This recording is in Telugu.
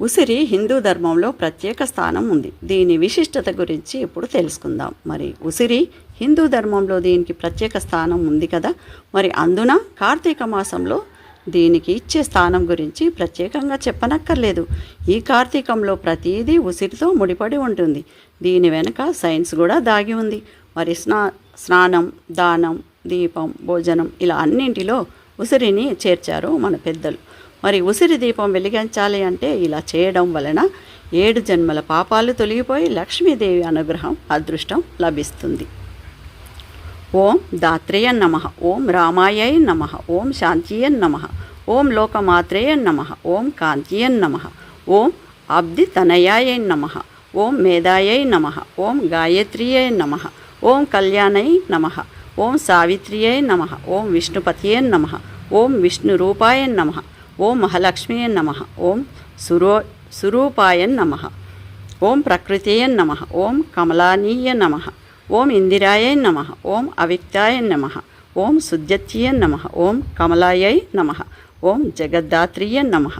ఉసిరి హిందూ ధర్మంలో ప్రత్యేక స్థానం ఉంది. దీని విశిష్టత గురించి ఇప్పుడు తెలుసుకుందాం. మరి ఉసిరి హిందూ ధర్మంలో దీనికి ప్రత్యేక స్థానం ఉంది కదా. మరి అందున కార్తీక మాసంలో దీనికి ఇచ్చే స్థానం గురించి ప్రత్యేకంగా చెప్పనక్కర్లేదు. ఈ కార్తీకంలో ప్రతిదీ ఉసిరితో ముడిపడి ఉంటుంది. దీని వెనుక సైన్స్ కూడా దాగి ఉంది. మరి స్నానం, దానం, దీపం, భోజనం ఇలా అన్నింటిలో ఉసిరిని చేర్చారు మన పెద్దలు. మరి ఉసిరి దీపం వెలిగించాలి అంటే ఇలా చేయడం వలన 7 జన్మల పాపాలు తొలగిపోయి లక్ష్మీదేవి అనుగ్రహం, అదృష్టం లభిస్తుంది. ఓం దాత్రేయ నమః, ఓం రామాయై నమః, ఓం శాంతియన్ నమః, ఓం లోకమాత్రేయ నమః, ఓం కాంతియన్ నమః, ఓం అబ్ది తనయాయై నమః, ఓం మేధాయై నమః, ఓం గాయత్రియై నమః, ఓం కళ్యాణై నమః, ఓం సావిత్రియై నమః, ఓం విష్ణుపతియై నమః, ఓం విష్ణురూపాయ నమః, ఓం మహాలక్ష్మీయ నమః, ఓం సురూపాయ నమః, ఓం ప్రకృతియ నమః, ఓం కమలానీయ నమః, ఓం ఇందిరాయ నమః, ఓం అవిక్తాయ నమః, ఓం సుద్యత్య నమః, ఓం కమలాయై నమః, ఓం జగద్ధాత్రియ నమః.